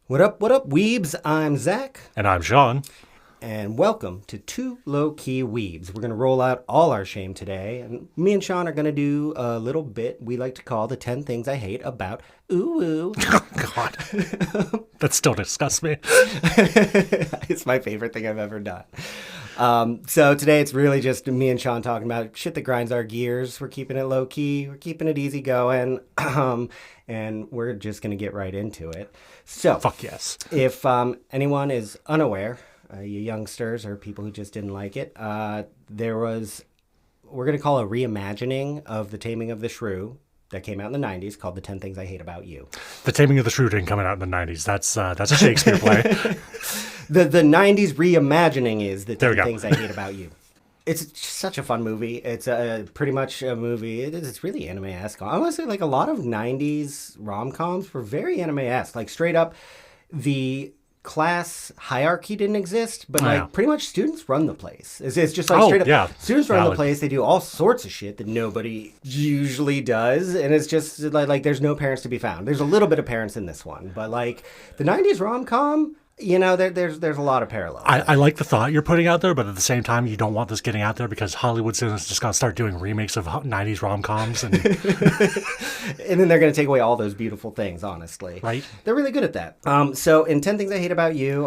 What up, Weebs? I'm Zack. And I'm Shawn. And welcome to Two Low-Key Weebs. We're going to roll out all our shame today. And me and Shawn are going to do a little bit we like to call the 10 things I hate about UwU. Oh, God. That still disgusts me. It's my favorite thing I've ever done. So today it's really just me and Shawn talking about shit that grinds our gears. We're keeping it low-key. We're keeping it easy going. And we're just going to get right into it. So, Fuck yes. If anyone is unaware, you youngsters or people who just didn't like it, we're going to call a reimagining of The Taming of the Shrew that came out in the 90s called The 10 Things I Hate About You. The Taming of the Shrew didn't come out in the 90s. That's a Shakespeare play. The 90s reimagining is The 10 There we go. Things I Hate About You. It's such a fun movie. It's pretty much a movie. It's really anime-esque. I want to say like a lot of 90s rom-coms were very anime-esque. Like straight up, the class hierarchy didn't exist, but like pretty much students run the place. It's just like straight up, students run the place. They do all sorts of shit that nobody usually does, and it's just like there's no parents to be found. There's a little bit of parents in this one, but like the 90s rom-com, you know, there's a lot of parallels. I like the thought you're putting out there, but at the same time, you don't want this getting out there because Hollywood cinemas just going to start doing remakes of 90s rom-coms. And and then they're going to take away all those beautiful things, honestly. Right. They're really good at that. So in 10 Things I Hate About You,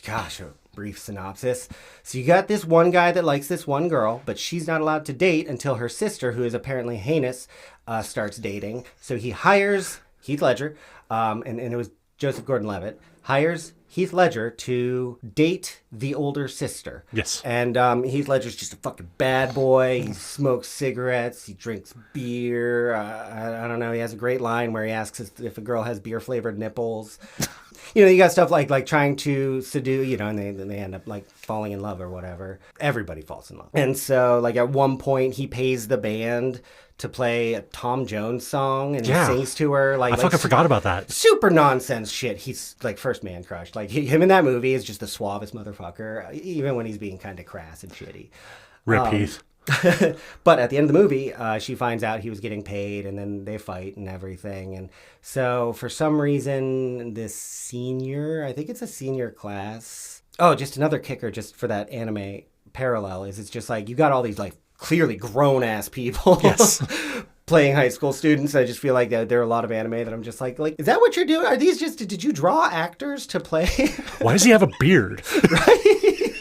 gosh, a brief synopsis. So you got this one guy that likes this one girl, but she's not allowed to date until her sister, who is apparently heinous, starts dating. So he hires Heath Ledger, and it was Joseph Gordon-Levitt, hires Heath Ledger to date the older sister. Yes. And Heath Ledger's just a fucking bad boy. He smokes cigarettes. He drinks beer. I don't know. He has a great line where he asks if a girl has beer-flavored nipples. You know, you got stuff like trying to seduce, you know, and they end up like falling in love or whatever. Everybody falls in love. And so like at one point he pays the band to play a Tom Jones song and he sings to her. I fucking forgot about that. Super nonsense shit. He's like first man crush. Like him in that movie is just the suavest motherfucker, even when he's being kind of crass and shitty. Rip Heath. But at the end of the movie, she finds out he was getting paid, and then they fight and everything. And so for some reason, this senior, I think it's a senior class. Oh, just another kicker just for that anime parallel is it's just like you got all these like clearly grown-ass people. Yes. Playing high school students. I just feel like there are a lot of anime that I'm just like, is that what you're doing? Are these just, did you draw actors to play? Why does he have a beard? Right?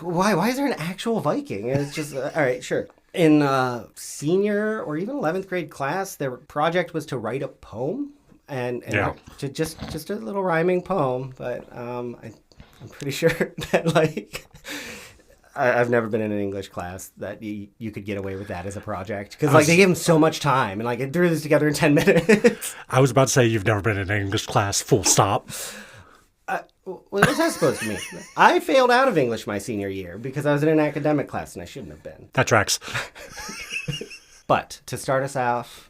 Why is there an actual Viking? It's just, all right, sure. In senior or even 11th grade class, their project was to write a poem. And to just a little rhyming poem. But I'm pretty sure that, like, I've never been in an English class that you could get away with that as a project. Because, like, they gave them so much time. And, like, it threw this together in 10 minutes. I was about to say you've never been in an English class, full stop. What was that supposed to mean? I failed out of English my senior year because I was in an academic class and I shouldn't have been. That tracks. But to start us off,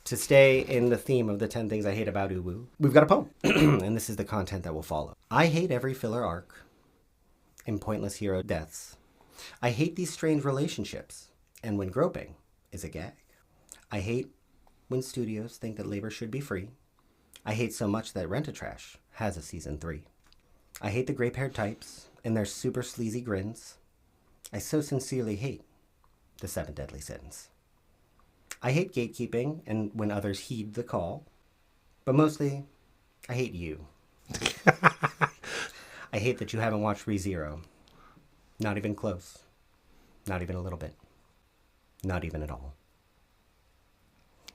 to stay in the theme of the 10 things I hate about UwU, we've got a poem. And this is the content that will follow. I hate every filler arc and pointless hero deaths. I hate these strange relationships and when groping is a gag. I hate when studios think that labor should be free. I hate so much that Rent-a-Trash has a season 3. I hate the grape-haired types and their super sleazy grins. I so sincerely hate the 7 deadly sins. I hate gatekeeping and when others heed the call. But mostly, I hate you. I hate that you haven't watched ReZero. Not even close. Not even a little bit. Not even at all.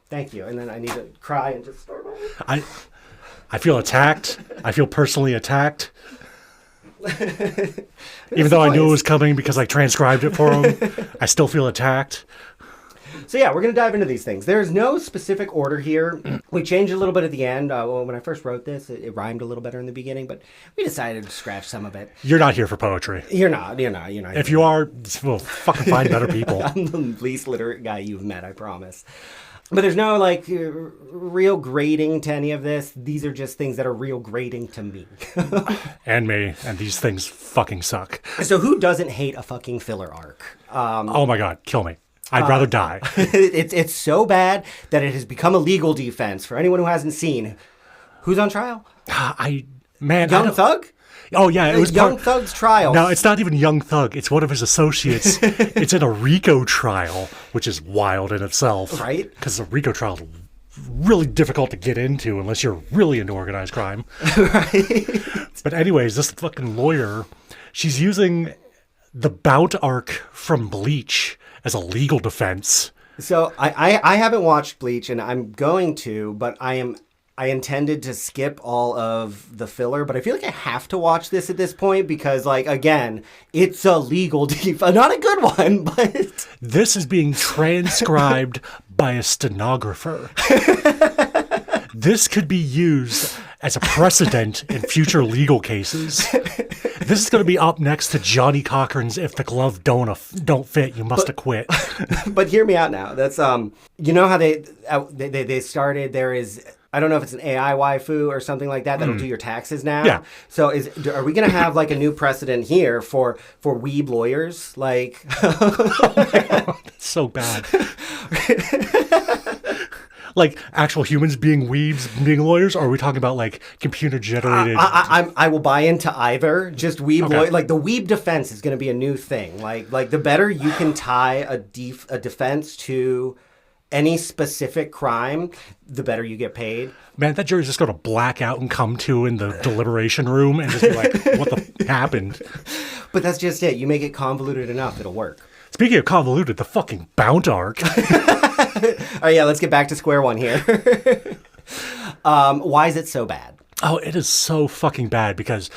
Thank you. And then I need to cry and just start over. I feel attacked. I feel personally attacked. Even though I knew it was coming because I transcribed it for him, I still feel attacked. So yeah, we're going to dive into these things. There's no specific order here. We changed a little bit at the end. When I first wrote this, it rhymed a little better in the beginning, but we decided to scratch some of it. You're not here for poetry. You're not. If you are, well, fucking find better people. I'm the least literate guy you've met, I promise. But there's no, like, real grading to any of this. These are just things that are real grading to me. And me. And these things fucking suck. So who doesn't hate a fucking filler arc? Oh my God, kill me. I'd rather die. It's so bad that it has become a legal defense for anyone who hasn't seen. Who's on trial? Young Thug? Oh yeah, it was Young Thug's trial. No, it's not even Young Thug. It's one of his associates. It's in a RICO trial, which is wild in itself. Right? Because the RICO trial is really difficult to get into unless you're really into organized crime. Right. But anyways, this fucking lawyer, she's using the Bount arc from Bleach as a legal defense. So I haven't watched Bleach, and I'm going to, but I intended to skip all of the filler, but I feel like I have to watch this at this point because, like, again, it's a legal not a good one, but... This is being transcribed by a stenographer. This could be used as a precedent in future legal cases. This is going to be up next to Johnny Cochran's "If the glove don't fit, you must have quit." But hear me out now. That's you know how they started. There is, I don't know if it's an AI waifu or something like that that'll do your taxes now. Yeah. So are we going to have like a new precedent here for weeb lawyers? Like, Oh my God, that's so bad. Like actual humans being weebs, being lawyers, or are we talking about like computer generated? I will buy into either. Just weeb lawyer, like the weeb defense is going to be a new thing. Like the better you can tie a defense to any specific crime, the better you get paid. Man, that jury's just going to black out and come to in the deliberation room and just be like, "What the happened?" But that's just it. You make it convoluted enough, it'll work. Speaking of convoluted, the fucking Bount arc. Oh yeah, let's get back to square one here. Why is it so bad? Oh, it is so fucking bad because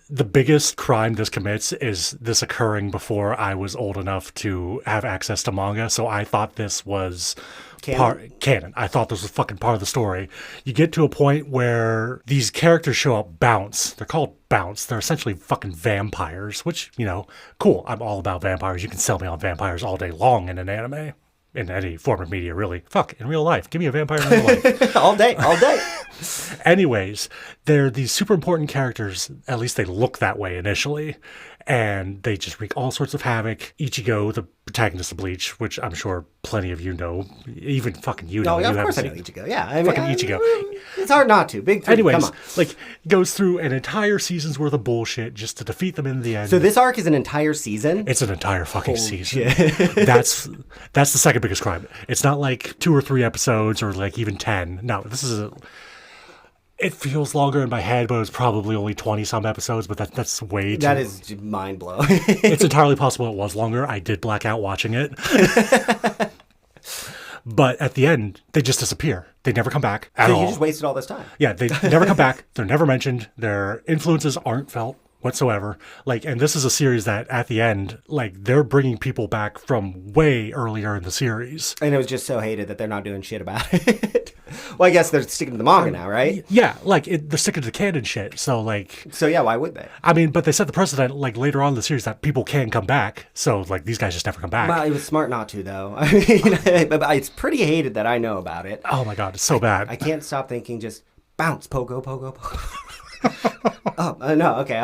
the biggest crime this commits is this occurring before I was old enough to have access to manga. So I thought this was canon. I thought this was fucking part of the story. You get to a point where these characters show up, Bounts. They're called Bounts. They're essentially fucking vampires, which, you know, cool. I'm all about vampires. You can sell me on vampires all day long in an anime. In any form of media, really. Fuck, in real life. Give me a vampire in real life. All day. Anyways, they're these super important characters. At least they look that way initially. And they just wreak all sorts of havoc. Ichigo, the protagonist of Bleach, which I'm sure plenty of you know. Even fucking you know. Oh, yeah, of course I know Ichigo. Yeah, I mean, fucking Ichigo. It's hard not to. Big three, Anyways, come on. like, goes through an entire season's worth of bullshit just to defeat them in the end. So this arc is an entire season? It's an entire fucking season. Shit. That's the second biggest crime. It's not like 2 or 3 episodes or like even 10. No, this is it feels longer in my head, but it's probably only 20-some episodes, but that's way too... That is mind-blowing. It's entirely possible it was longer. I did black out watching it. But at the end, they just disappear. They never come back at all. So you just wasted all this time. Yeah, they never come back. They're never mentioned. Their influences aren't felt whatsoever. Like, and this is a series that at the end, like, they're bringing people back from way earlier in the series. And it was just so hated that they're not doing shit about it. Well, I guess they're sticking to the manga now, right? Yeah, like, they're sticking to the canon shit. So, like... So, yeah, why would they? I mean, but they set the precedent, like, later on in the series that people can come back. So, like, these guys just never come back. Well, it was smart not to, though. I mean, it's pretty hated that I know about it. Oh, my God, it's so bad. I can't stop thinking just, bounce, pogo, pogo, pogo. No, okay.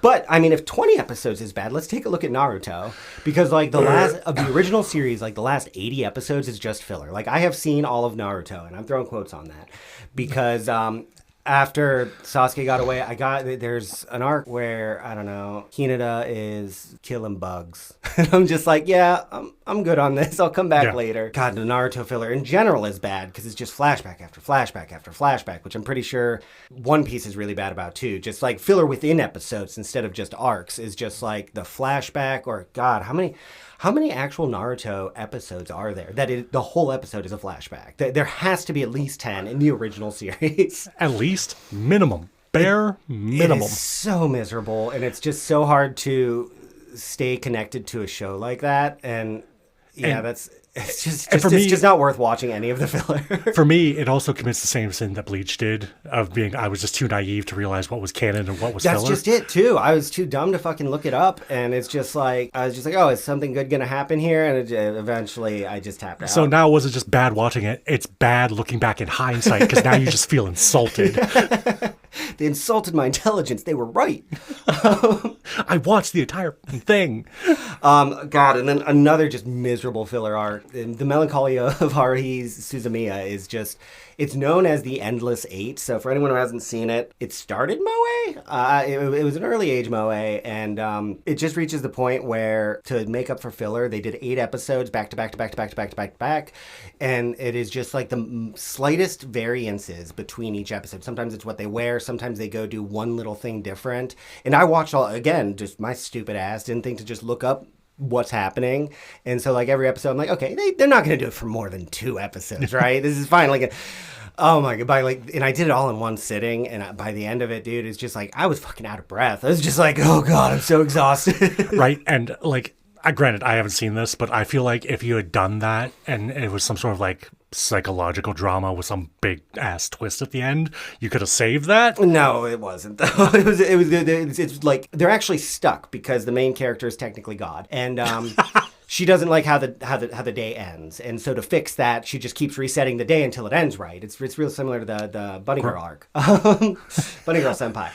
But I mean, if 20 episodes is bad, let's take a look at Naruto, because like the last of the original series, like the last 80 episodes is just filler. Like I have seen all of Naruto, and I'm throwing quotes on that because after Sasuke got away, there's an arc where, I don't know, Hinata is killing bugs. And I'm just like, yeah, I'm good on this. I'll come back later. God, the Naruto filler in general is bad because it's just flashback after flashback after flashback, which I'm pretty sure One Piece is really bad about too. Just like filler within episodes instead of just arcs is just like the flashback, or God, how many actual Naruto episodes are there that the whole episode is a flashback? There has to be at least 10 in the original series. At least minimum. Bare minimum. It is so miserable, and it's just so hard to stay connected to a show like that. And yeah, it's just not worth watching any of the filler. For me, it also commits the same sin that Bleach did of being, I was just too naive to realize what was canon and what was filler. That's just it, too. I was too dumb to fucking look it up, and it's just like, I was just like, oh, is something good going to happen here? And eventually, I just tapped out. So now it wasn't just bad watching it, it's bad looking back in hindsight, because now you just feel insulted. They insulted my intelligence. They were right. I watched the entire thing. God, and then another just miserable filler arc. The melancholy of Haruhi Suzumiya is just, It's known as the Endless Eight. So for anyone who hasn't seen it, it started moe. It was an early age moe, and it just reaches the point where to make up for filler, they did 8 episodes back to back to back to back to back to back to back, and it is just like the slightest variances between each episode. Sometimes it's what they wear, sometimes they go do one little thing different. And I watched again, just my stupid ass didn't think to just look up what's happening, and so like every episode I'm like, okay, they're not gonna do it for more than 2 episodes, right? This is fine. Like, oh my god, and I did it all in one sitting, and by the end of it, dude, it's just like I was fucking out of breath. I was just like, oh god, I'm so exhausted. Right. And like, granted, I haven't seen this, but I feel like if you had done that and it was some sort of like psychological drama with some big ass twist at the end, you could have saved that. No, it wasn't though. It's like they're actually stuck because the main character is technically God, and she doesn't like how the day ends, and so to fix that, she just keeps resetting the day until it ends right. It's real similar to the Bunny Girl arc, Bunny Girl Senpai.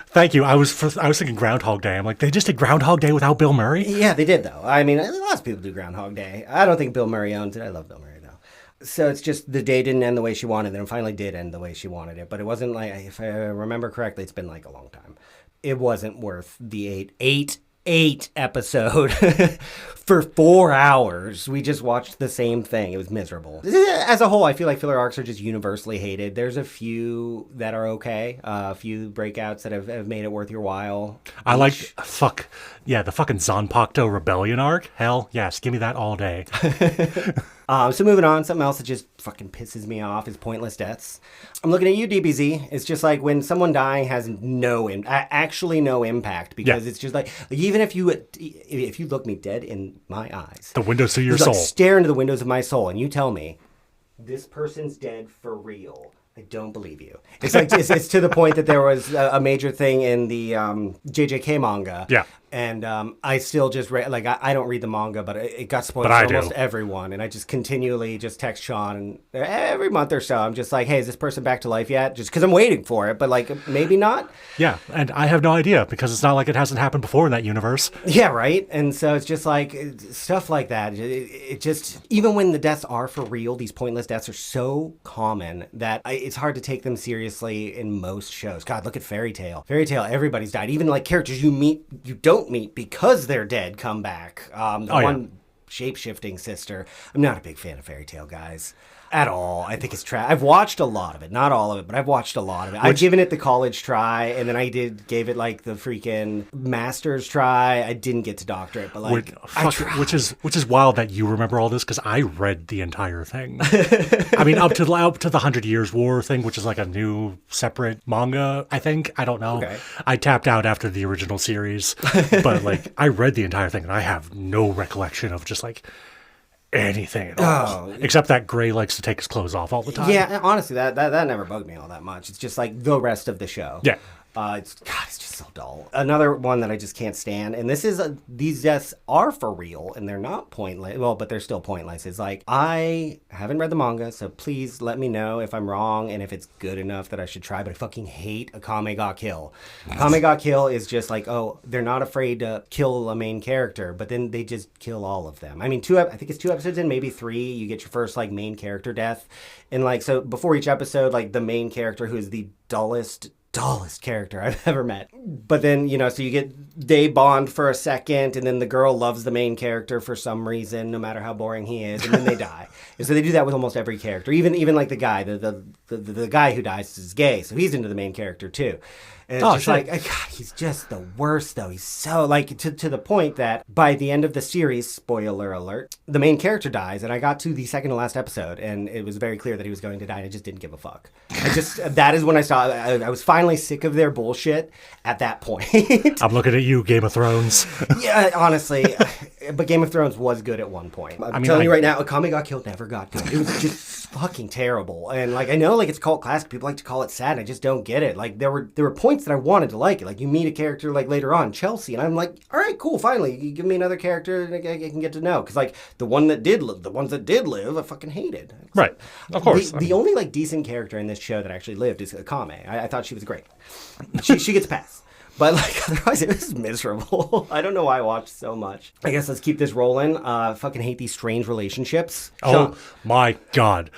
Thank you. I was thinking Groundhog Day. I'm like, they just did Groundhog Day without Bill Murray. Yeah, they did though. I mean, lots of people do Groundhog Day. I don't think Bill Murray owns it. I love Bill Murray. So it's just the day didn't end the way she wanted it, and finally did end the way she wanted it. But it wasn't like, if I remember correctly, it's been like a long time. It wasn't worth the eight episode for 4 hours. We just watched the same thing. It was miserable. As a whole, I feel like filler arcs are just universally hated. There's a few that are okay. A few breakouts that have made it worth your while. I like, the fucking Zanpakuto Rebellion arc. Hell, yes, give me that all day. So moving on, something else that just fucking pisses me off is pointless deaths. I'm looking at you, DBZ. It's just like when someone dying has actually no impact, because it's just like even if you look me dead in my eyes, the windows to your soul, like stare into the windows of my soul, and you tell me this person's dead for real, I don't believe you. It's like it's to the point that there was a major thing in the JJK manga. Yeah. And I still just read, like, I don't read the manga, but it got spoiled for almost everyone. And I just continually just text Sean, and every month or so, I'm just like, hey, is this person back to life yet? Just because I'm waiting for it, but like, maybe not. Yeah, and I have no idea, because it's not like it hasn't happened before in that universe. Yeah, right? And so it's just like, stuff like that. It just, even when the deaths are for real, these pointless deaths are so common that it's hard to take them seriously in most shows. God, look at Fairy Tail. Fairy Tail, everybody's died. Even like characters you don't meet because they're dead come back. One shape-shifting sister. I'm not a big fan of Fairy Tail, guys. At all. I think it's trash. I've watched a lot of it. Not all of it, but I've watched a lot of it. I've given it the college try, and then gave it like the freaking master's try. I didn't get to doctorate, but like which is wild that you remember all this, because I read the entire thing. I mean, up to the 100 Years War thing, which is like a new separate manga, I think. I don't know. Okay. I tapped out after the original series, but like I read the entire thing, and I have no recollection of just like anything at all, except that Gray likes to take his clothes off all the time. Yeah, honestly, that never bugged me all that much. It's just like the rest of the show. Yeah. It's just so dull. Another one that I just can't stand, and this is these deaths are for real, and they're not pointless. Well, but they're still pointless. It's like, I haven't read the manga, so please let me know if I'm wrong and if it's good enough that I should try. But I fucking hate Akame ga Kill. Akame ga Kill is just like, they're not afraid to kill a main character, but then they just kill all of them. I mean, I think it's 2 episodes in, maybe 3. You get your first like main character death, and like so before each episode, like the main character, who is the dullest character I've ever met. But then, so they bond for a second, and then the girl loves the main character for some reason, no matter how boring he is, and then they die. And so they do that with almost every character. Even like the guy, the guy who dies is gay, so he's into the main character too. And it's just like, God, he's just the worst, though. He's so, like, to the point that by the end of the series, spoiler alert, the main character dies, and I got to the second to last episode, and it was very clear that he was going to die, and I just didn't give a fuck. That is when I saw, I was finally sick of their bullshit at that point. I'm looking at you, Game of Thrones. Yeah, honestly, but Game of Thrones was good at one point. I'm telling you right now, Akame ga Kill never got good. It was just fucking terrible. And, like, I know, like, it's cult classic. People like to call it sad, and I just don't get it. Like, there were points that I wanted to like it. Like, you meet a character, like, later on, Chelsea, and I'm like, all right, cool, finally, you give me another character and I can get to know. Because, like, the ones that did live, I fucking hated. Right, of course. The only, like, decent character in this show that actually lived is Akame. I thought she was great. She gets a pass. But like otherwise, it was miserable. I don't know why I watched so much. I guess let's keep this rolling. Fucking hate these strange relationships. Oh my God.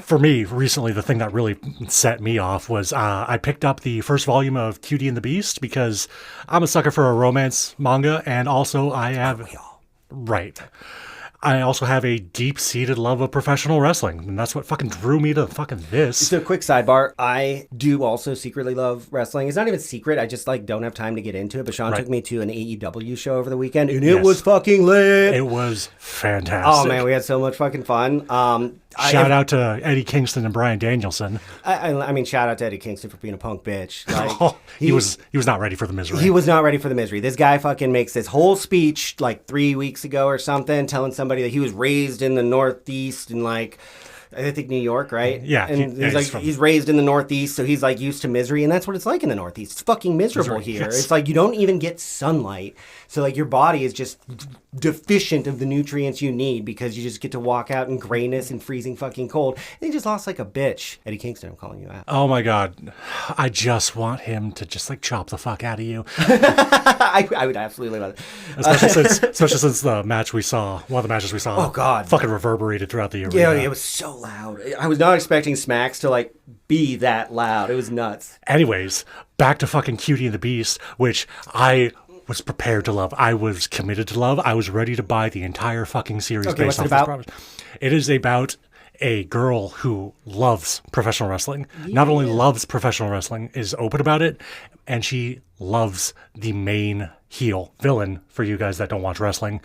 For me, recently, the thing that really set me off was I picked up the first volume of Cutie and the Beast because I'm a sucker for a romance manga, and also I have... Right. I also have a deep-seated love of professional wrestling, and that's what fucking drew me to fucking this. So, quick sidebar, I do also secretly love wrestling. It's not even secret, I just like don't have time to get into it, but Sean took me to an AEW show over the weekend, and it was fucking lit! It was fantastic. Oh man, we had so much fucking fun. Shout out to Eddie Kingston and Bryan Danielson. I mean, shout out to Eddie Kingston for being a punk bitch. Like, he was not ready for the misery. He was not ready for the misery. This guy fucking makes this whole speech like 3 weeks ago or something, telling somebody that he was raised in the Northeast in like, I think New York, right? Yeah. And he's raised in the Northeast, so he's like used to misery, and that's what it's like in the Northeast. It's fucking miserable here. Yes. It's like you don't even get sunlight, so like your body is just deficient of the nutrients you need because you just get to walk out in grayness and freezing fucking cold. And he just lost like a bitch. Eddie Kingston, I'm calling you out. Oh my God. I just want him to just like chop the fuck out of you. I would absolutely love it. Especially since the match we saw, one of the matches we saw. Oh God. Fucking reverberated throughout the arena. Yeah, it was so loud. I was not expecting Smacks to like be that loud. It was nuts. Anyways, back to fucking Cutie and the Beast, which I was prepared to love. I was committed to love. I was ready to buy the entire fucking series. Okay, based what's it off about? This promise. It is about a girl who loves professional wrestling. Yeah. Not only loves professional wrestling, is open about it, and she loves the main villain, for you guys that don't watch wrestling.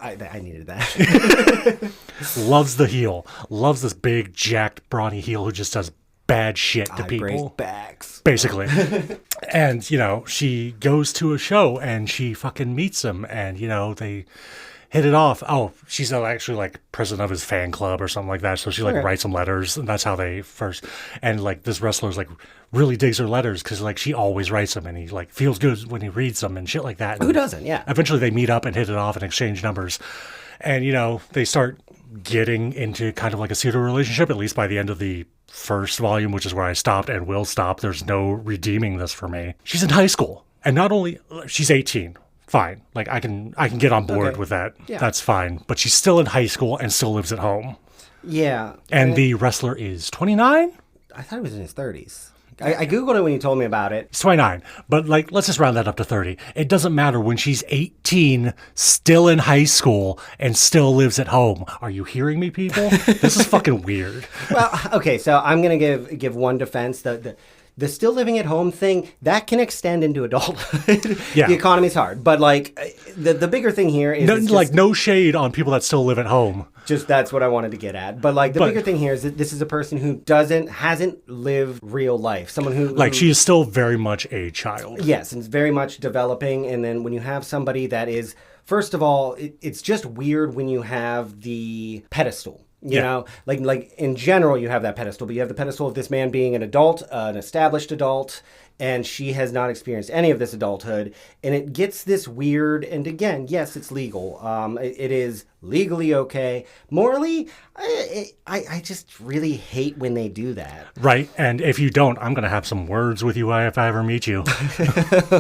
I needed that. Loves the heel. Loves this big, jacked, brawny heel who just does bad shit to people. Backs. Basically. And, you know, she goes to a show and she fucking meets him and, you know, they hit it off. Oh, she's actually like president of his fan club or something like that. So she like writes him letters, and that's how they first. And like this wrestler's like really digs her letters because like she always writes them, and he like feels good when he reads them and shit like that. And who doesn't? Yeah. Eventually they meet up and hit it off and exchange numbers, and you know they start getting into kind of like a pseudo relationship. At least by the end of the first volume, which is where I stopped and will stop. There's no redeeming this for me. She's in high school, and not only she's 18. Fine. Like I can get on board with that. Yeah. That's fine. But she's still in high school and still lives at home. Yeah. And the wrestler is 29? I thought he was in his 30s. I Googled it when you told me about it. He's 29. But like, let's just round that up to 30. It doesn't matter when she's 18, still in high school, and still lives at home. Are you hearing me, people? This is fucking weird. Well, okay, so I'm going to give one defense. The still living at home thing, that can extend into adulthood. Yeah. The economy's hard. But like the bigger thing here is no shade on people that still live at home. Just that's what I wanted to get at. But like the bigger thing here is that this is a person who hasn't lived real life. Someone who she is still very much a child. Yes, and it's very much developing. And then when you have somebody that is, first of all, it's just weird when you have the pedestal. You know, like in general, you have that pedestal, but you have the pedestal of this man being an adult, an established adult, and she has not experienced any of this adulthood. And it gets this weird, and again, yes, it's legal. It is legally okay. Morally, I just really hate when they do that. Right, and if you don't, I'm going to have some words with you if I ever meet you.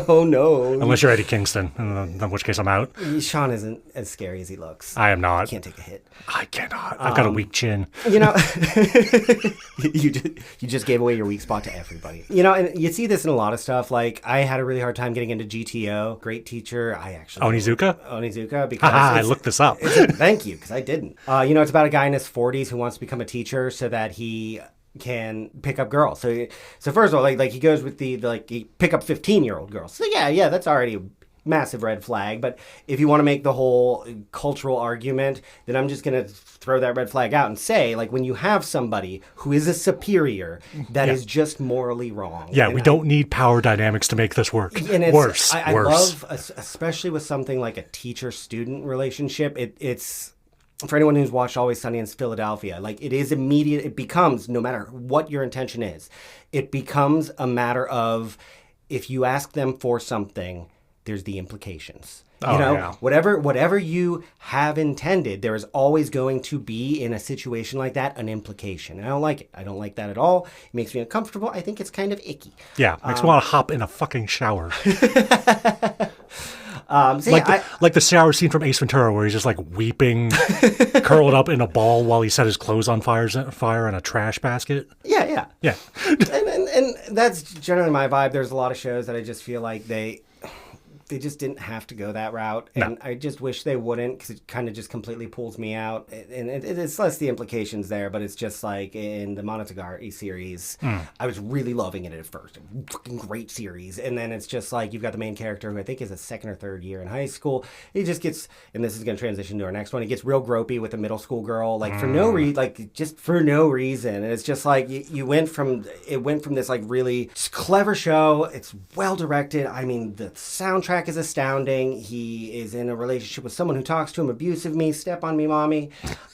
Oh, no. Unless you're Eddie Kingston, in which case I'm out. Sean isn't as scary as he looks. I am not. I can't take a hit. I cannot. I've got a weak chin. You know, you just gave away your weak spot to everybody. You know, and you see this in a lot of stuff. Like, I had a really hard time getting into GTO. Great teacher. I actually... Onizuka, because... I looked this up. Thank you, because I didn't. You know, it's about a guy in his 40s who wants to become a teacher so that he can pick up girls. So first of all, like he goes with he pick up 15-year-old girls. So yeah, that's already a massive red flag. But if you want to make the whole cultural argument, then I'm just going to throw that red flag out and say, like, when you have somebody who is a superior, that is just morally wrong. Yeah, we don't need power dynamics to make this work. And it's, worse. I love, especially with something like a teacher-student relationship, it's... For anyone who's watched Always Sunny in Philadelphia, like it is immediate. It becomes, no matter what your intention is, it becomes a matter of if you ask them for something, there's the implications. You know, whatever you have intended, there is always going to be in a situation like that an implication. And I don't like it. I don't like that at all. It makes me uncomfortable. I think it's kind of icky. Yeah, makes me want to hop in a fucking shower. Like the shower scene from Ace Ventura where he's just like weeping, curled up in a ball while he set his clothes on fire in a trash basket. Yeah. Yeah. and that's generally my vibe. There's a lot of shows that I just feel like they just didn't have to go that route. And I just wish they wouldn't, because it kind of just completely pulls me out. And it's less the implications there, but it's just like in the Monogatari series, I was really loving it at first. Fucking great series. And then it's just like you've got the main character who I think is a second or third year in high school. He just gets, and this is going to transition to our next one, he gets real gropey with a middle school girl, like for no reason, like just for no reason. And it's just like it went from this like really clever show. It's well directed. I mean, the soundtrack is astounding. He is in a relationship with someone who talks to him abusively, step on me, mommy,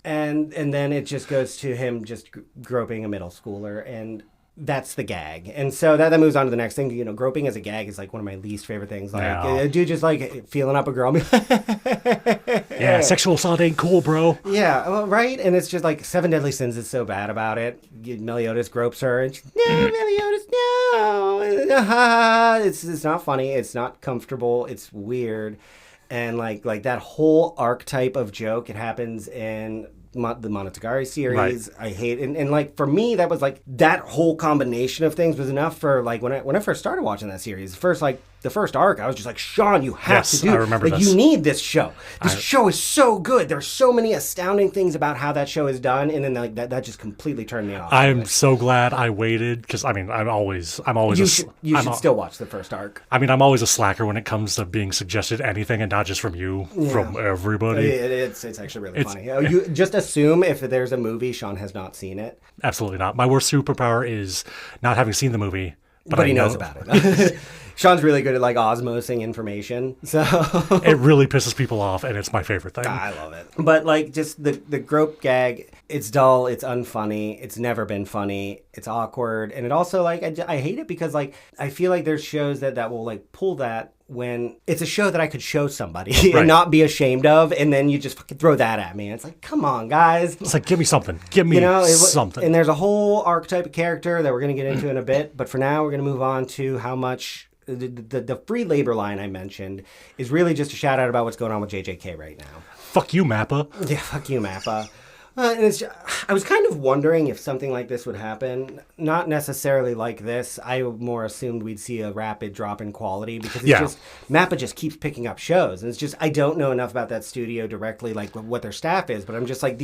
and then it just goes to him just groping a middle schooler, and that's the gag. And so that moves on to the next thing. You know, groping as a gag is like one of my least favorite things. Like a dude just like feeling up a girl. Yeah, sexual assault ain't cool, bro. Yeah, well, right? And it's just like Seven Deadly Sins is so bad about it. Meliodas gropes her and she's, no, Meliodas, no. It's not funny. It's not comfortable. It's weird. And like that whole archetype of joke, it happens in the Monogatari series. Right. I hate it. And like for me, that was like that whole combination of things was enough for like when I first started watching that series. The first arc, I was just like, Shawn, you have to do. I remember this. You need this show. This show is so good. There's so many astounding things about how that show is done, and then like that just completely turned me off. I'm so glad I waited, because I mean, I'm always. You should still watch the first arc. I mean, I'm always a slacker when it comes to being suggested anything, and not just from you, from everybody. It's actually really funny. You just assume if there's a movie, Shawn has not seen it. Absolutely not. My worst superpower is not having seen the movie, but he knows about it. Sean's really good at like osmosing information, so it really pisses people off, and it's my favorite thing. I love it. But like just the grope gag, it's dull, it's unfunny, it's never been funny, it's awkward, and it also like I hate it because like I feel like there's shows that will like pull that when it's a show that I could show somebody and not be ashamed of, and then you just fucking throw that at me. And it's like, come on, guys. It's like, give me something. Give me something. And there's a whole archetype of character that we're going to get into in a bit, but for now we're going to move on to how much the free labor line I mentioned is really just a shout out about what's going on with JJK right now. Fuck you, MAPPA. Yeah, fuck you, MAPPA. And I was kind of wondering if something like this would happen. Not necessarily like this. I more assumed we'd see a rapid drop in quality because MAPPA just keeps picking up shows. And it's just, I don't know enough about that studio directly, like what their staff is, but I'm just like,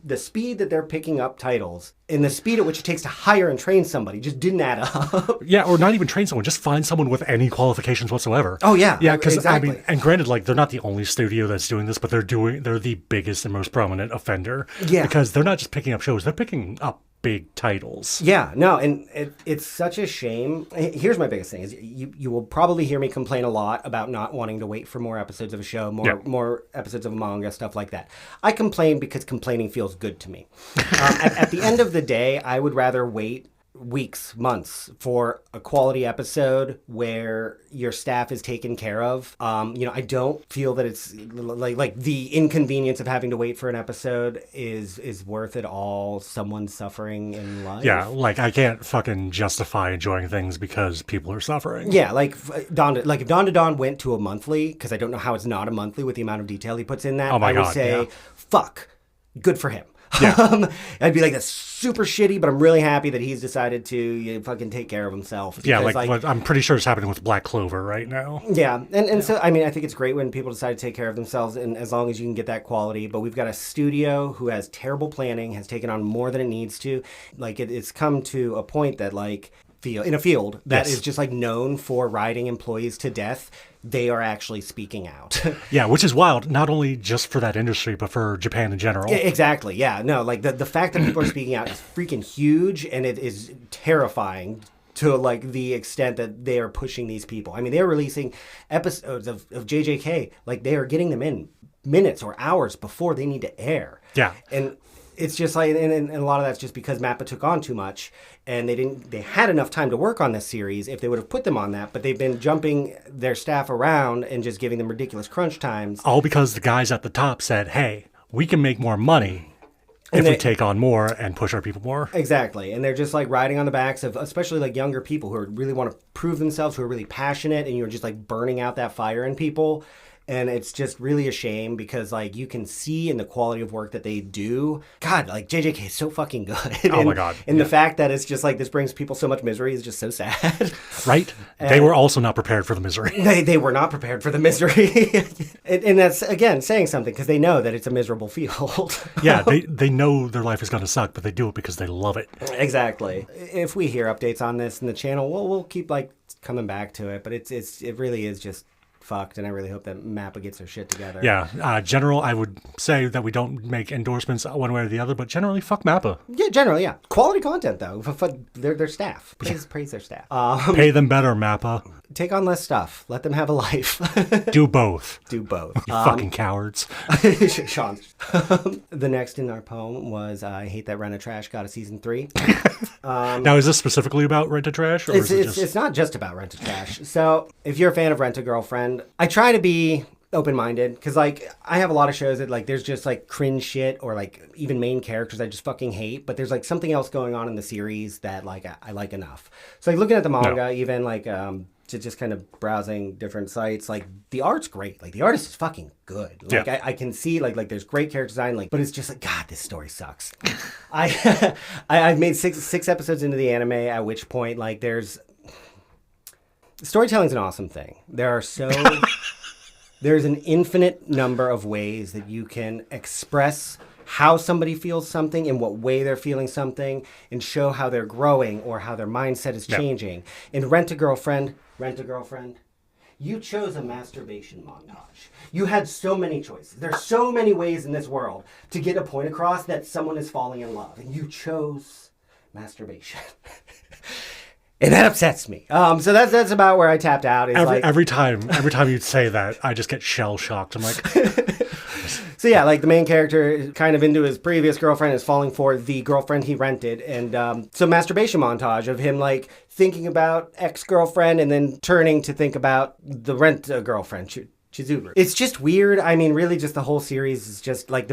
the speed that they're picking up titles and the speed at which it takes to hire and train somebody just didn't add up. Yeah, or not even train someone, just find someone with any qualifications whatsoever. Oh, yeah. Yeah, because exactly. I mean, and granted, like, they're not the only studio that's doing this, but they're the biggest and most prominent offender. Yeah. Because they're not just picking up shows, they're picking up big titles. Yeah, no, and it's such a shame. Here's my biggest thing is you will probably hear me complain a lot about not wanting to wait for more episodes of a show, more episodes of a manga, stuff like that. I complain because complaining feels good to me. At the end of the day, I would rather wait weeks, months for a quality episode where your staff is taken care of. I don't feel that it's like the inconvenience of having to wait for an episode is worth it all. Someone suffering in life. Yeah, like I can't fucking justify enjoying things because people are suffering. Yeah, if Dawn to Dawn went to a monthly, because I don't know how it's not a monthly with the amount of detail he puts in that. I would say, fuck, good for him. Yeah. I'd be like, that's super shitty, but I'm really happy that he's decided to fucking take care of himself. Yeah, like I'm pretty sure it's happening with Black Clover right now. Yeah, and so, I mean, I think it's great when people decide to take care of themselves, and as long as you can get that quality. But we've got a studio who has terrible planning, has taken on more than it needs to. Like, it's come to a point that, like, in a field that is just, like, known for riding employees to death, they are actually speaking out. Yeah, which is wild, not only just for that industry, but for Japan in general. Yeah, exactly, yeah. No, like, the fact that people are speaking out is freaking huge, and it is terrifying to, like, the extent that they are pushing these people. I mean, they're releasing episodes of JJK, like, they are getting them in minutes or hours before they need to air. Yeah. And it's just like, and a lot of that's just because MAPPA took on too much, and they had enough time to work on this series if they would have put them on that, but they've been jumping their staff around and just giving them ridiculous crunch times. All because the guys at the top said, hey, we can make more money if we take on more and push our people more. Exactly. And they're just like riding on the backs of especially like younger people who really want to prove themselves, who are really passionate, and you're just like burning out that fire in people. And it's just really a shame because, like, you can see in the quality of work that they do. God, like, JJK is so fucking good. Oh, my God. And the fact that it's just, like, this brings people so much misery is just so sad. Right? They were also not prepared for the misery. They were not prepared for the misery. and that's, again, saying something because they know that it's a miserable field. Yeah, they know their life is going to suck, but they do it because they love it. Exactly. If we hear updates on this in the channel, we'll keep, like, coming back to it. But it really is just fucked, and I really hope that MAPPA gets their shit together. Yeah, general, I would say that we don't make endorsements one way or the other, but generally, fuck MAPPA. Yeah, generally, yeah. Quality content, though. Their staff. Praise their staff. Pay them better, MAPPA. Take on less stuff. Let them have a life. Do both. Do both. You fucking cowards. Sean. The next in our poem was I Hate That Rent-a-Trash got a season 3. Now, is this specifically about Rent-a-Trash? Or It's not just about Rent-a-Trash. So, if you're a fan of Rent-a-Girlfriend, I try to be open-minded because, like, I have a lot of shows that, like, there's just, like, cringe shit or, like, even main characters I just fucking hate, but there's, like, something else going on in the series that, like, I like enough. So, like, looking at the manga, even, like, just kind of browsing different sites, like, the art's great. Like, the artist is fucking good. Like, yeah. I can see, like, there's great character design, like, but it's just like, God, this story sucks. I've made six episodes into the anime, at which point, like, storytelling's an awesome thing. There's an infinite number of ways that you can express how somebody feels something, in what way they're feeling something, and show how they're growing or how their mindset is changing. In Rent-a-Girlfriend, you chose a masturbation montage. You had so many choices. There's so many ways in this world to get a point across that someone is falling in love, and you chose masturbation. And that upsets me. So that's about where I tapped out. Every time you say that, I just get shell shocked. I'm like, so yeah, like the main character is kind of into his previous girlfriend, is falling for the girlfriend he rented, and so masturbation montage of him like thinking about ex-girlfriend and then turning to think about the girlfriend. Chizuru. It's just weird. I mean, really, just the whole series is just like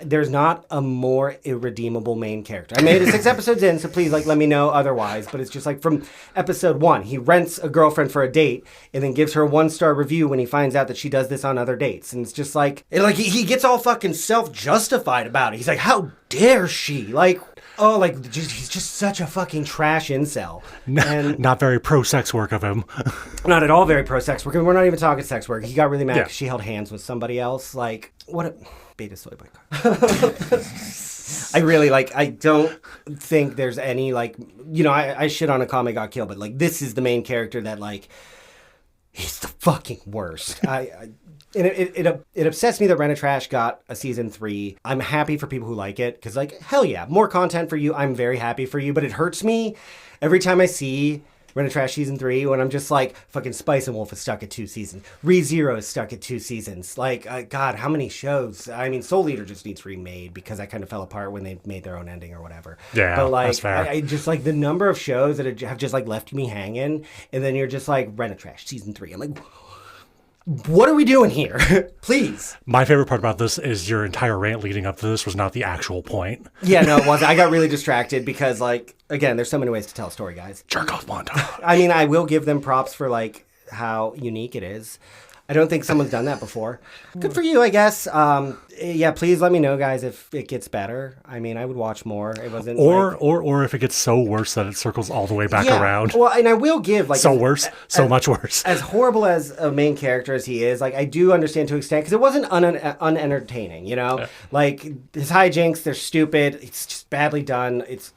there's not a more irredeemable main character. I made it 6 episodes in, so please, like, let me know otherwise. But it's just like from episode 1, he rents a girlfriend for a date and then gives her a 1-star review when he finds out that she does this on other dates, and it's just like, he gets all fucking self-justified about it. He's like, how dare she? Like, oh, like, he's just such a fucking trash incel. And not very pro-sex work of him. Not at all very pro-sex work. We're not even talking sex work. He got really mad because she held hands with somebody else. Like, what a... Beta soy boycott. I really, like, I don't think there's any, like... You know, I shit on Akame got killed, but, like, this is the main character that, like... He's the fucking worst. It upsets me that Rent-a-Trash got a season 3. I'm happy for people who like it, because, like, hell yeah, more content for you. I'm very happy for you, but it hurts me every time I see Rent-a-Trash season 3 when I'm just like, fucking Spice and Wolf is stuck at 2 seasons. ReZero is stuck at 2 seasons. Like, God, how many shows? I mean, Soul Eater just needs remade because I kind of fell apart when they made their own ending or whatever. Yeah, but, like, that's fair. I just, like, the number of shows that have just, like, left me hanging, and then you're just like, Rent-a-Trash season 3. I'm like... What are we doing here? Please. My favorite part about this is your entire rant leading up to this was not the actual point. Yeah, no, it wasn't. I got really distracted because, like, again, there's so many ways to tell a story, guys. Jerk off montage. I mean, I will give them props for, like, how unique it is. I don't think someone's done that before. Good for you, I guess. Yeah, please let me know, guys, if it gets better. I mean, I would watch more. It wasn't or if it gets so worse that it circles all the way back around. Well, and I will give, like, so much worse. As horrible as a main character as he is, like, I do understand to an extent because it wasn't unentertaining, you know? Yeah. Like, his hijinks, they're stupid. It's just badly done. It's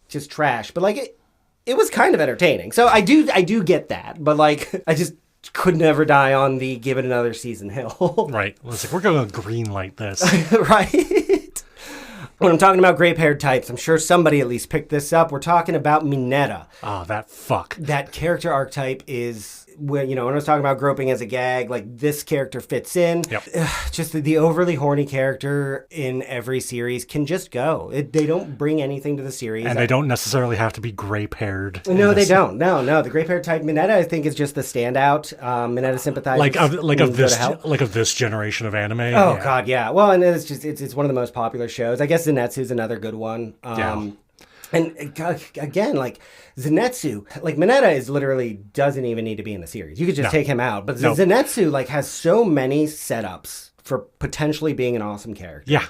just trash. But, like, it was kind of entertaining. So I do get that. But, like, I just could never die on the give it another season hill. Right. It's like, we're going to green light this. Right? When I'm talking about grape-haired types, I'm sure somebody at least picked this up. We're talking about Mineta. Oh, that fuck. That character archetype is when I was talking about groping as a gag, like this character fits in. Yep. Just the overly horny character in every series can just go. They don't bring anything to the series. And they don't necessarily have to be gray-haired. No, they don't. No. The gray-haired type, Mineta, I think, is just the standout. Mineta sympathizes. Like of this generation of anime. Oh, God, yeah. Well, and it's one of the most popular shows. I guess Zenetsu's another good one. And again, like Zenetsu, like Mineta is literally doesn't even need to be in the series. You could just take him out. But Zenetsu like has so many setups for potentially being an awesome character. Yeah.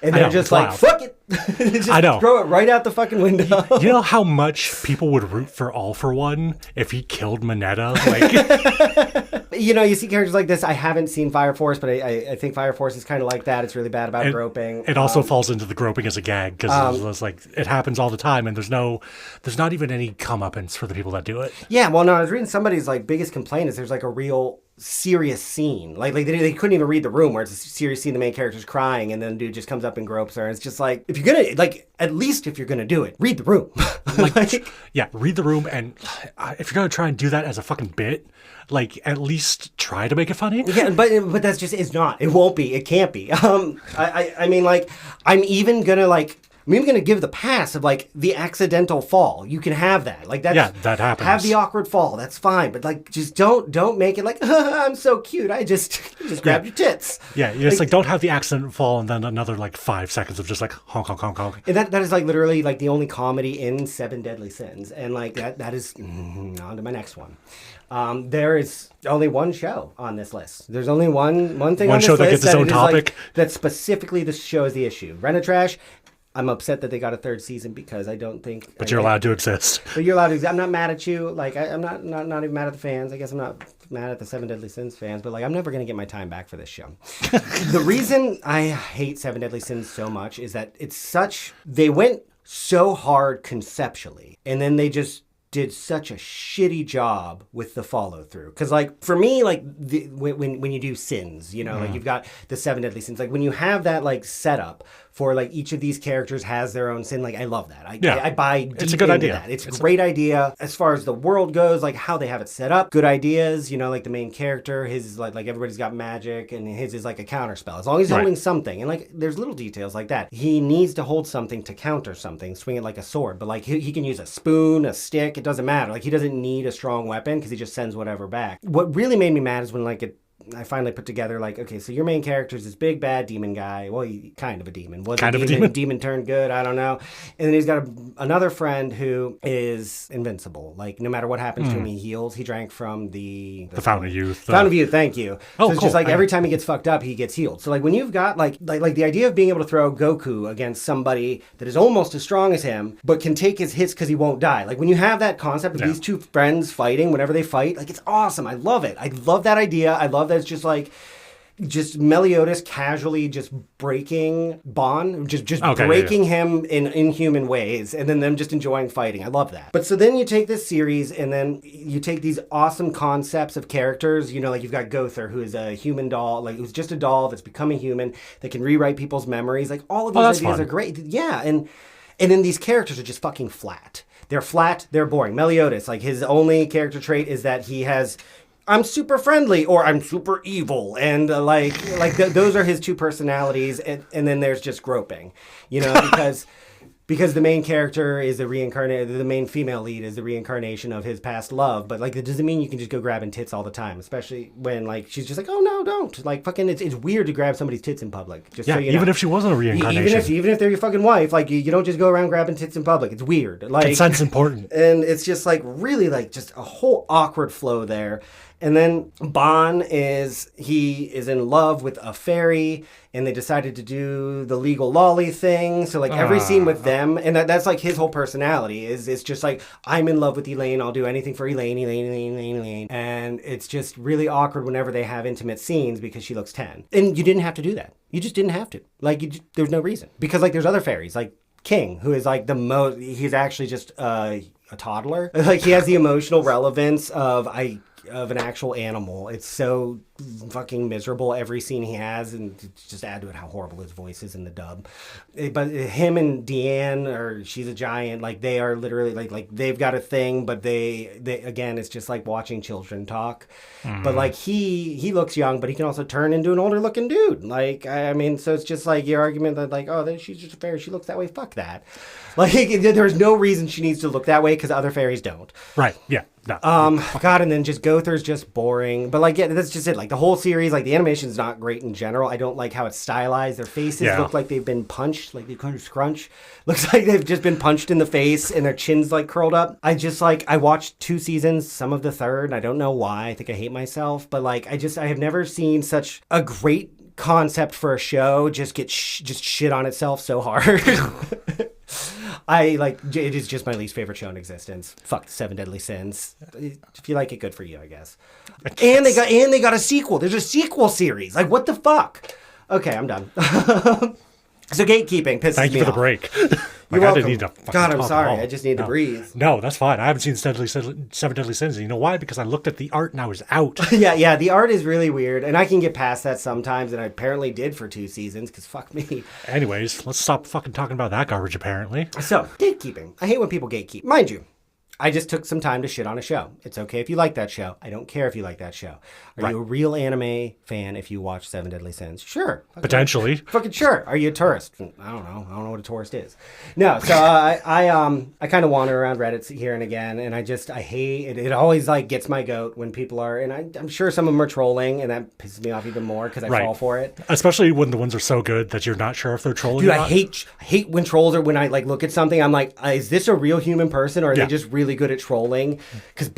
And they're just like, fuck it. Just I know. Throw it right out the fucking window. You know how much people would root for All For One if he killed Mineta? Like, you see characters like this. I haven't seen Fire Force, but I think Fire Force is kind of like that. It's really bad about groping. It also falls into the groping as a gag because it's like it happens all the time, and there's not even any comeuppance for the people that do it. Yeah, well, no, I was reading somebody's like biggest complaint is there's like a real serious scene. Like they couldn't even read the room where it's a serious scene, the main character's crying, and then dude just comes up and gropes her. And it's just like, if you're gonna, like, at least if you're gonna do it, read the room. Read the room, and if you're gonna try and do that as a fucking bit, like, at least try to make it funny. Yeah, but that's just, it's not. It won't be. It can't be. I mean, like, I'm even gonna give the pass of like the accidental fall. You can have that. Like that happens. Have the awkward fall. That's fine. But like, just don't make it like I'm so cute. I just grabbed your tits. Yeah, you just like don't have the accidental fall and then another like 5 seconds of just like honk honk honk honk. And that is like literally like the only comedy in Seven Deadly Sins. And like that is on to my next one. There is only one show on this list. There's only one thing on this list. One show that gets its own topic. Like, that specifically the show is the issue. Rent-A-Trash. I'm upset that they got a third season because I don't think... But you're allowed to exist. But you're allowed to exist. I'm not mad at you. Like, I'm not even mad at the fans. I guess I'm not mad at the Seven Deadly Sins fans. But, like, I'm never going to get my time back for this show. The reason I hate Seven Deadly Sins so much is that it's such... They went so hard conceptually. And then they just did such a shitty job with the follow through. Because, like, for me, like, when you do sins, like, you've got the Seven Deadly Sins. Like, when you have that, like, setup for, like, each of these characters has their own sin, like, I love that. I buy deep it's a good into idea. That. It's a great idea. As far as the world goes, like, how they have it set up, good ideas. Like, the main character, his is, like everybody's got magic, and his is, like, a counter spell. As long as he's holding something. And, like, there's little details like that. He needs to hold something to counter something, swing it like a sword. But, like, he can use a spoon, a stick, it doesn't matter. Like, he doesn't need a strong weapon because he just sends whatever back. What really made me mad is when, like, I finally put together, like, okay, so your main character is this big bad demon guy. Well, he kind of a demon. Was kind of a demon? Demon turned good. I don't know. And then he's got another friend who is invincible. Like, no matter what happens to him, he heals. He drank from the Fountain of Youth. Fountain of Youth, thank you. So it's just like every time he gets fucked up, he gets healed. So, like, when you've got, like the idea of being able to throw Goku against somebody that is almost as strong as him, but can take his hits because he won't die. Like, when you have that concept of these two friends fighting, whenever they fight, like, it's awesome. I love it. I love that idea. I love that it's just like... Just Meliodas casually just breaking Bount, just breaking him in inhuman ways, and then them just enjoying fighting. I love that. But so then you take this series, and then you take these awesome concepts of characters. Like you've got Gother, who is a human doll, like who's just a doll that's become a human that can rewrite people's memories. Like all of these ideas are great. Yeah, and then these characters are just fucking flat. They're flat. They're boring. Meliodas, like his only character trait is that he has... I'm super friendly or I'm super evil. And those are his two personalities. And then there's just groping, because the main character is the main female lead is the reincarnation of his past love. But like, that doesn't mean you can just go grabbing tits all the time, especially when like, she's just like, oh no, don't. Like fucking, it's weird to grab somebody's tits in public. Just so you know. Even if she wasn't a reincarnation. Even if they're your fucking wife, like you don't just go around grabbing tits in public. It's weird. Like consent's important. And it's just like really like just a whole awkward flow there. And then Bount is in love with a fairy, and they decided to do the legal lolly thing. So like every scene with them, and that's like his whole personality is just like, I'm in love with Elaine. I'll do anything for Elaine. And it's just really awkward whenever they have intimate scenes because she looks 10. And you didn't have to do that. You just didn't have to. Like there's no reason. Because like there's other fairies, like King, who is like he's actually just a toddler. Like he has the emotional relevance of of an actual animal. It's so fucking miserable every scene he has, and just add to it how horrible his voice is in the dub. But him and Deanne, or She's a Giant, like they are literally like they've got a thing, but they again, it's just like watching children talk. But like he looks young, but he can also turn into an older looking dude. Like I mean, so it's just like your argument that like, oh, she's just a fairy, she looks that way. Fuck that. Like there's no reason she needs to look that way because other fairies don't. Right. Yeah. No. God, and then just Gother's just boring. But like, yeah, that's just it. Like the whole series, like the animation's not great in general. I don't like how it's stylized. Their faces look like they've been punched, like they kind of scrunch. Looks like they've just been punched in the face and their chin's like curled up. I watched 2 seasons, some of the third. And I don't know why. I think I hate myself. But like, I have never seen such a great concept for a show just get just shit on itself so hard. It is just my least favorite show in existence. Fuck the 7 Deadly Sins. If you like it, good for you, I guess. And they got a sequel. There's a sequel series. Like, what the fuck? Okay, I'm done. So gatekeeping pisses me off. Thank you for the break. You're welcome. God, I'm sorry. I just need to breathe. No, that's fine. I haven't seen 7 Deadly Sins. You know why? Because I looked at the art and I was out. Yeah. The art is really weird, and I can get past that sometimes, and I apparently did for 2 seasons, because fuck me. Anyways, let's stop fucking talking about that garbage, apparently. So, gatekeeping. I hate when people gatekeep. Mind you, I just took some time to shit on a show. It's okay if you like that show. I don't care if you like that show. Are you a real anime fan if you watch 7 Deadly Sins? Sure. Potentially. Fucking sure. Are you a tourist? I don't know. I don't know what a tourist is. No, so I kind of wander around Reddit here and again, and I hate it. It always like gets my goat when people are, and I'm sure some of them are trolling, and that pisses me off even more because I fall for it. Especially when the ones are so good that you're not sure if they're trolling. Dude, or not. I hate when trolls are, when I like look at something, I'm like, is this a real human person, or are they just really good at trolling? Because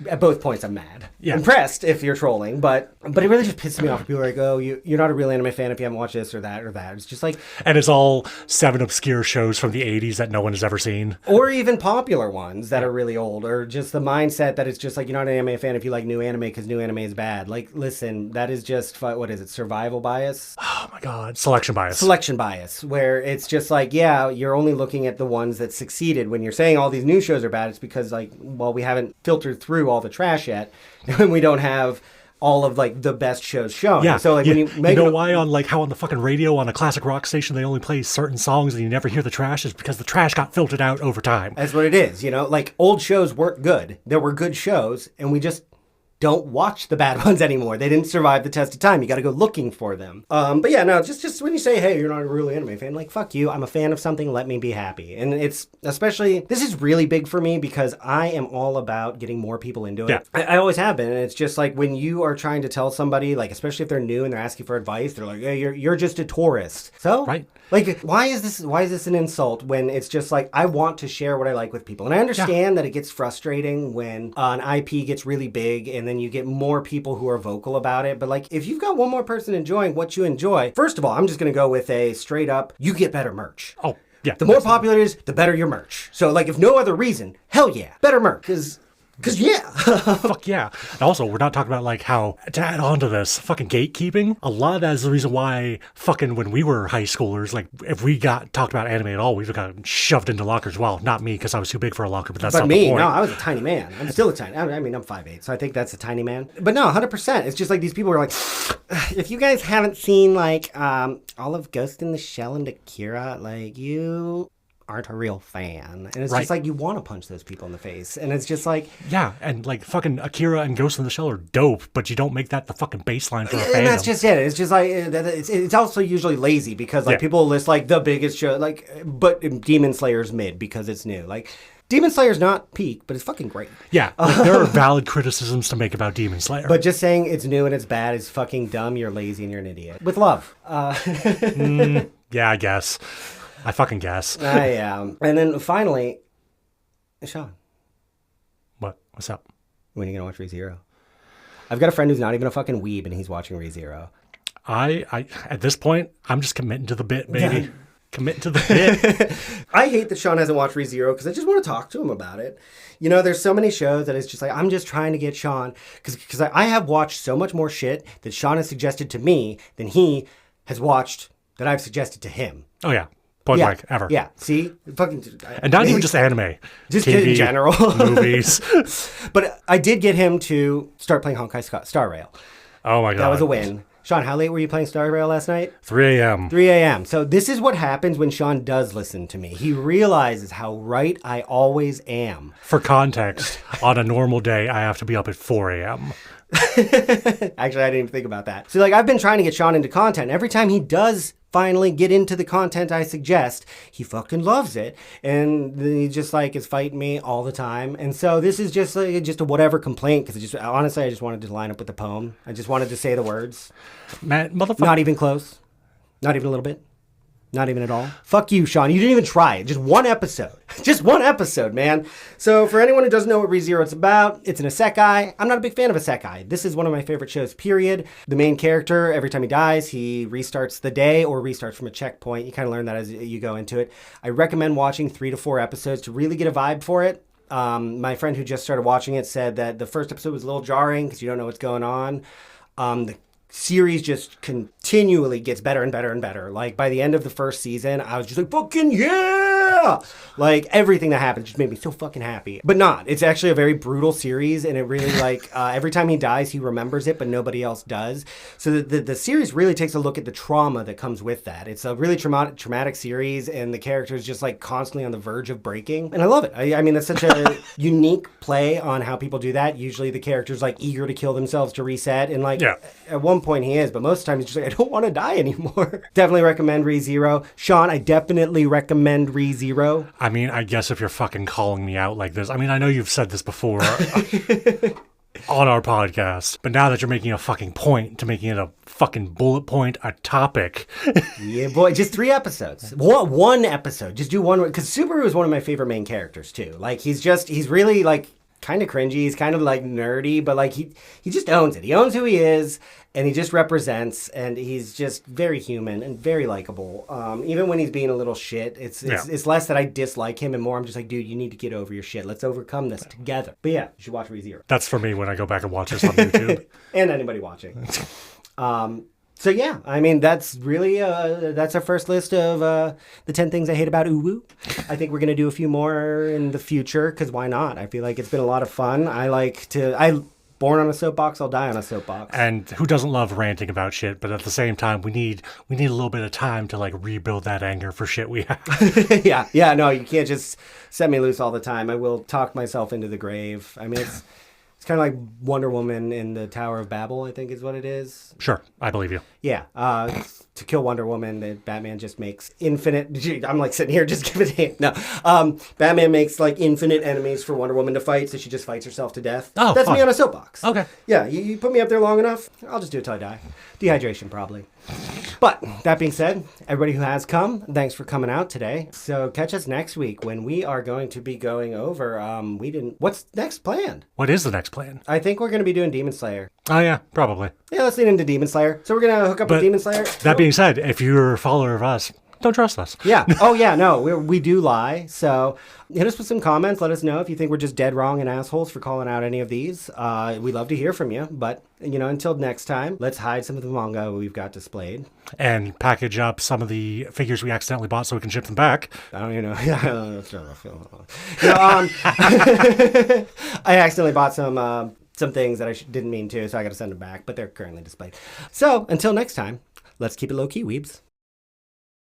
at both points I'm mad. Impressed if you're trolling, but it really just pisses me off. People are like, oh, you're not a real anime fan if you haven't watched this or that or that. It's just like, and it's all 7 obscure shows from the 80s that no one has ever seen, or even popular ones that are really old, or just the mindset that it's just like, you're not an anime fan if you like new anime because new anime is bad. Like, listen, that is just, what is it, survival bias? Oh my god, selection bias, where it's just like, yeah, you're only looking at the ones that succeeded. When you're saying all these new shows are bad, it's because like, well, we haven't filtered through all the trash yet, and we don't have all of like the best shows shown. Yeah. So like when you make why on like how on the fucking radio on a classic rock station they only play certain songs and you never hear the trash is because the trash got filtered out over time. That's what it is. Like old shows weren't good. There were good shows, and we just don't watch the bad ones anymore. They didn't survive the test of time. You got to go looking for them. But yeah, no, just when you say, hey, you're not a real anime fan, like, fuck you. I'm a fan of something. Let me be happy. And it's especially, this is really big for me because I am all about getting more people into it. Yeah. I always have been. And it's just like when you are trying to tell somebody, like, especially if they're new and they're asking for advice, they're like, hey, you're just a tourist. So, right. Like, why is this an insult when it's just like, I want to share what I like with people? And I understand that it gets frustrating when an IP gets really big and then you get more people who are vocal about it. But like, if you've got one more person enjoying what you enjoy, first of all, I'm just going to go with a straight up, you get better merch. Oh, yeah. The more popular it is, the better your merch. So like, if no other reason, hell yeah, better merch. Because yeah. Fuck yeah. And also, we're not talking about like how, to add on to this, fucking gatekeeping. A lot of that is the reason why fucking when we were high schoolers, like if we got talked about anime at all, we got shoved into lockers. Well, not me because I was too big for a locker, but that's not the point. No, I was a tiny man. I'm still a tiny, I mean, I'm 5'8", so I think that's a tiny man. But no, 100%. It's just like these people are like, if you guys haven't seen like all of Ghost in the Shell and Akira, like you aren't a real fan. And it's just like, you want to punch those people in the face. And it's just like, yeah, and like fucking Akira and Ghost in the Shell are dope, but you don't make that the fucking baseline for a fandom. And that's just it. It's just like, it's also usually lazy because like people list like the biggest show, like, but Demon Slayer's mid because it's new. Like, Demon Slayer's not peak, but it's fucking great. Yeah, like, there are valid criticisms to make about Demon Slayer. But just saying it's new and it's bad is fucking dumb. You're lazy and you're an idiot. With love. Yeah, I guess. I fucking guess. I am. And then finally, Shawn. What? What's up? When are you going to watch ReZero? I've got a friend who's not even a fucking weeb and he's watching ReZero. I at this point, I'm just committing to the bit, baby. Yeah. Committing to the bit. I hate that Shawn hasn't watched ReZero because I just want to talk to him about it. There's so many shows that it's just like, I'm just trying to get Shawn, because I have watched so much more shit that Shawn has suggested to me than he has watched that I've suggested to him. Oh, yeah. Point blank, ever. Yeah, see? Fucking... And not even just anime. Just TV, in general. movies. But I did get him to start playing Honkai Star Rail. Oh my God. That was a win. Sean, how late were you playing Star Rail last night? 3 a.m. 3 a.m. So this is what happens when Sean does listen to me. He realizes how right I always am. For context, on a normal day, I have to be up at 4 a.m. Actually, I didn't even think about that. So, like, I've been trying to get Sean into content. Every time he does finally get into the content I suggest, he fucking loves it. And then he just, like, is fighting me all the time. And so this is just, like, just a whatever complaint, because honestly, I just wanted to line up with the poem. I just wanted to say the words. Man, motherfucker. Not even close. Not even a little bit. Not even at all. Fuck you, Sean. You didn't even try it. Just one episode. Just one episode, man. So for anyone who doesn't know what ReZero is about, it's an isekai. I'm not a big fan of isekai. This is one of my favorite shows, period. The main character, every time he dies, he restarts the day or restarts from a checkpoint. You kind of learn that as you go into it. I recommend watching 3 to 4 episodes to really get a vibe for it. My friend who just started watching it said that the first episode was a little jarring because you don't know what's going on. The series just continually gets better and better and better. Like, by the end of the first season, I was just like, fucking yeah! Like, everything that happened just made me so fucking happy. But not. It's actually a very brutal series, and it really, like, every time he dies, he remembers it, but nobody else does. So the series really takes a look at the trauma that comes with that. It's a really traumatic series, and the character's just, like, constantly on the verge of breaking. And I love it. I mean, that's such a unique play on how people do that. Usually the character's, like, eager to kill themselves to reset, and, like, at one point he is, but most of the time he's just like, I don't want to die anymore. Definitely recommend ReZero. Sean, I definitely recommend ReZero. I mean, I guess if you're fucking calling me out like this, I mean, I know you've said this before on our podcast, but now that you're making a fucking point to making it a fucking bullet point, a topic. Yeah, boy, just 3 episodes. One episode. Just do one, because Subaru is one of my favorite main characters too. Like, he's really, like, kind of cringy. He's kind of, like, nerdy, but, like, he just owns it. He owns who he is, and he just represents, and he's just very human and very likable. Even when he's being a little shit, it's less that I dislike him and more I'm just like, dude, you need to get over your shit. Let's overcome this together. But yeah, you should watch ReZero. That's for me when I go back and watch this on YouTube. And anybody watching. So yeah, I mean, that's really, that's our first list of the 10 things I hate about UwU. I think we're going to do a few more in the future, because why not? I feel like it's been a lot of fun. Born on a soapbox, I'll die on a soapbox. And who doesn't love ranting about shit? But at the same time, we need a little bit of time to, like, rebuild that anger for shit we have. Yeah, no, you can't just set me loose all the time. I will talk myself into the grave. I mean, it's kind of like Wonder Woman in the Tower of Babel, I think is what it is. Sure, I believe you. Yeah, to kill Wonder Woman, Batman just makes infinite... I'm like sitting here just giving it... No. Batman makes, like, infinite enemies for Wonder Woman to fight, so she just fights herself to death. Oh, that's fun. Me on a soapbox. Okay. Yeah, you put me up there long enough, I'll just do it till I die. Dehydration, probably. But, that being said, everybody who has come, thanks for coming out today. So catch us next week when we are going to be going over... What's next planned? What is the next plan? I think we're going to be doing Demon Slayer. Oh, yeah, probably. Yeah, let's lean into Demon Slayer. So we're going to hook up with Demon Slayer. That being said, if you're a follower of us, don't trust us. Yeah. Oh, yeah, no, we do lie. So hit us with some comments. Let us know if you think we're just dead wrong and assholes for calling out any of these. We'd love to hear from you. But, until next time, let's hide some of the manga we've got displayed. And package up some of the figures we accidentally bought so we can ship them back. I don't even know. I accidentally bought some things that I didn't mean to, so I got to send them back. But they're currently displayed. So, until next time, let's keep it low-key, weebs.